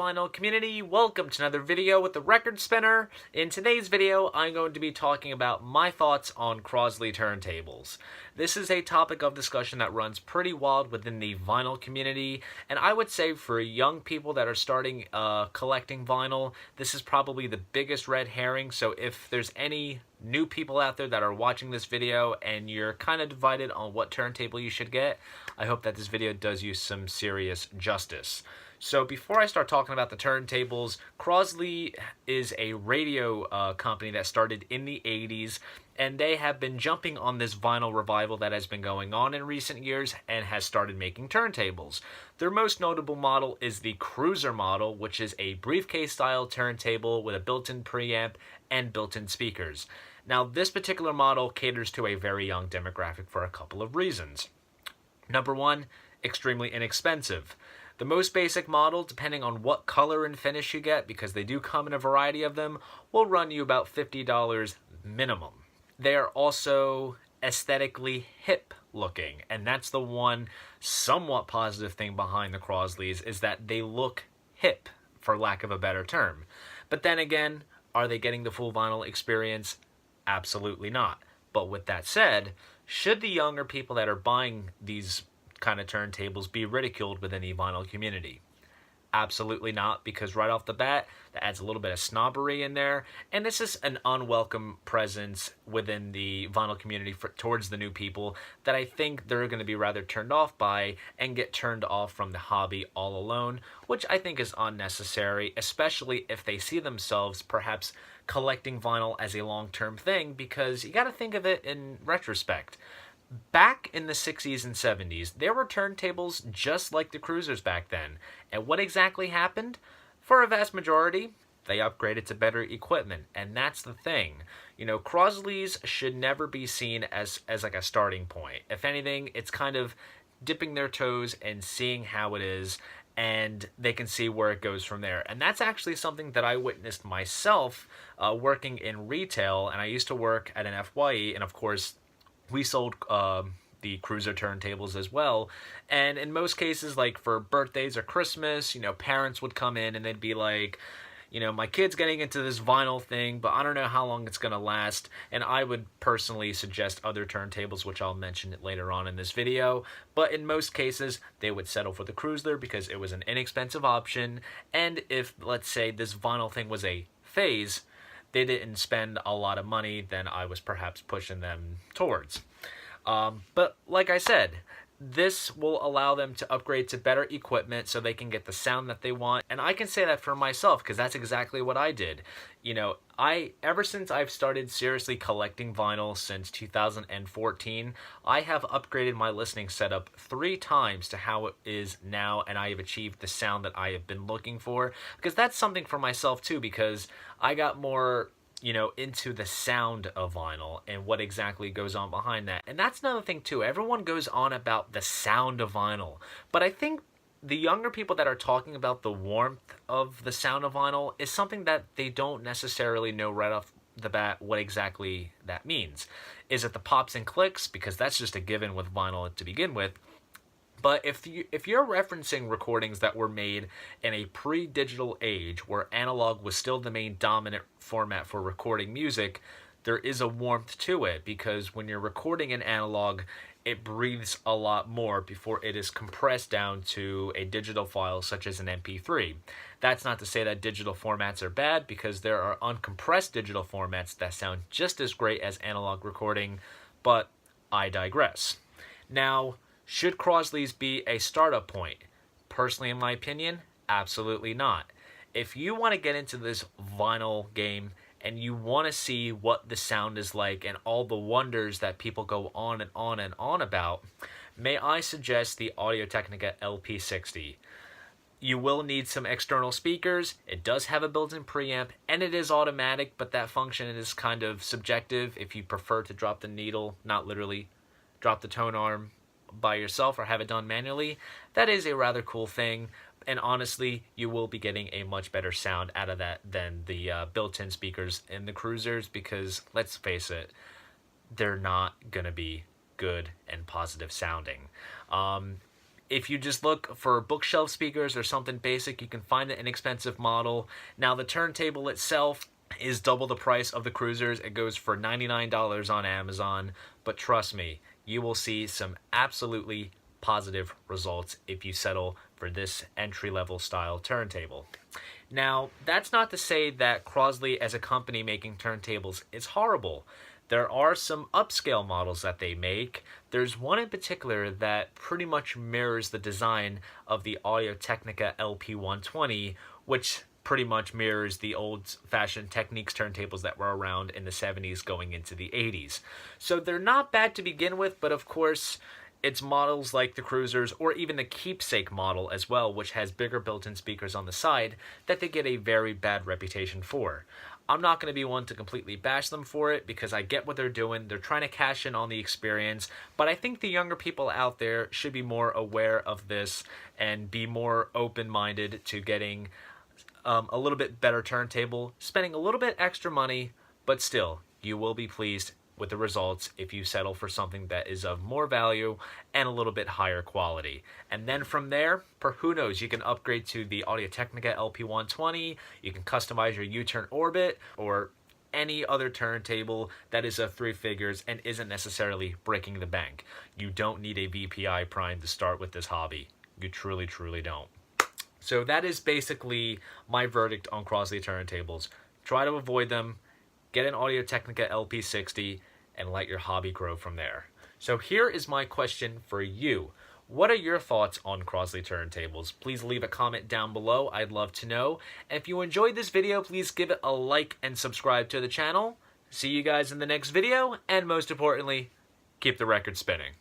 vinyl community, welcome to another video with the record spinner. In today's video, I'm going to be talking about my thoughts on Crosley turntables. This is a topic of discussion that runs pretty wild within the vinyl community, and I would say for young people that are starting collecting vinyl, this is probably the biggest red herring. So if there's any new people out there that are watching this video and you're kind of divided on what turntable you should get, I hope that this video does you some serious justice. So before I start talking about the turntables, Crosley is a radio company that started in the 80s, and they have been jumping on this vinyl revival that has been going on in recent years and has started making turntables. Their most notable model is the Cruiser model, which is a briefcase-style turntable with a built-in preamp and built-in speakers. Now, this particular model caters to a very young demographic for a couple of reasons. Number one, extremely inexpensive. The most basic model, depending on what color and finish you get, because they do come in a variety of them, will run you about $50 minimum. They are also aesthetically hip looking, and that's the one somewhat positive thing behind the Crosleys, is that they look hip, for lack of a better term. But then again, are they getting the full vinyl experience? Absolutely not. But with that said, should the younger people that are buying these kind of turntables be ridiculed within the vinyl community? Absolutely not, because right off the bat, that adds a little bit of snobbery in there, and this is an unwelcome presence within the vinyl community towards the new people that I think they're going to be rather turned off by and get turned off from the hobby all alone, which I think is unnecessary, especially if they see themselves perhaps collecting vinyl as a long-term thing, because you got to think of it in retrospect. Back in the 60s and 70s, there were turntables just like the Cruisers back then. And what exactly happened? For a vast majority, they upgraded to better equipment. And that's the thing. You know, Crosleys should never be seen as like a starting point. If anything, it's kind of dipping their toes and seeing how it is, and they can see where it goes from there. And that's actually something that I witnessed myself working in retail. And I used to work at an FYE, and of course, we sold the Cruiser turntables as well. And in most cases, like for birthdays or Christmas, you know, parents would come in and they'd be like, you know, my kid's getting into this vinyl thing, but I don't know how long it's going to last. And I would personally suggest other turntables, which I'll mention later on in this video. But in most cases, they would settle for the Cruiser because it was an inexpensive option. And if, let's say, this vinyl thing was a phase, they didn't spend a lot of money, then I was perhaps pushing them towards. But like I said, this will allow them to upgrade to better equipment so they can get the sound that they want. And I can say that for myself because that's exactly what I did. You know, ever since I've started seriously collecting vinyl since 2014, I have upgraded my listening setup 3 times to how it is now, and I have achieved the sound that I have been looking for. Because that's something for myself too, because I got more, you know, into the sound of vinyl and what exactly goes on behind that. And that's another thing too. Everyone goes on about the sound of vinyl, but I think the younger people that are talking about the warmth of the sound of vinyl is something that they don't necessarily know right off the bat what exactly that means. Is it the pops and clicks? Because that's just a given with vinyl to begin with. But if you're referencing recordings that were made in a pre-digital age where analog was still the main dominant format for recording music, there is a warmth to it, because when you're recording in analog, it breathes a lot more before it is compressed down to a digital file such as an MP3. That's not to say that digital formats are bad, because there are uncompressed digital formats that sound just as great as analog recording, but I digress. Now, should Crosleys be a startup point? Personally, in my opinion, absolutely not. If you want to get into this vinyl game and you want to see what the sound is like and all the wonders that people go on and on and on about, may I suggest the Audio-Technica LP60. You will need some external speakers. It does have a built-in preamp, and it is automatic, but that function is kind of subjective if you prefer to drop the needle, not literally, drop the tone arm by yourself or have it done manually. That is a rather cool thing, and honestly, you will be getting a much better sound out of that than the built-in speakers in the Cruisers, because let's face it, they're not gonna be good and positive sounding. If you just look for bookshelf speakers or something basic, you can find an inexpensive model. Now, the turntable itself is double the price of the cruisers. It goes for $99 on Amazon, but trust me, you will see some absolutely positive results if you settle for this entry-level style turntable. Now, that's not to say that Crosley as a company making turntables is horrible. There are some upscale models that they make. There's one in particular that pretty much mirrors the design of the Audio-Technica LP120, which pretty much mirrors the old-fashioned Technics turntables that were around in the 70s going into the 80s. So they're not bad to begin with, but of course, it's models like the Cruisers, or even the Keepsake model as well, which has bigger built-in speakers on the side, that they get a very bad reputation for. I'm not going to be one to completely bash them for it, because I get what they're doing. They're trying to cash in on the experience, but I think the younger people out there should be more aware of this and be more open-minded to getting a little bit better turntable, spending a little bit extra money, but still, you will be pleased with the results if you settle for something that is of more value and a little bit higher quality. And then from there, who knows, you can upgrade to the Audio-Technica LP120, you can customize your U-turn orbit, or any other turntable that is of 3 figures and isn't necessarily breaking the bank. You don't need a VPI Prime to start with this hobby. You truly, truly don't. So that is basically my verdict on Crosley turntables. Try to avoid them, get an Audio-Technica LP60, and let your hobby grow from there. So here is my question for you. What are your thoughts on Crosley turntables? Please leave a comment down below. I'd love to know. And if you enjoyed this video, please give it a like and subscribe to the channel. See you guys in the next video, and most importantly, keep the record spinning.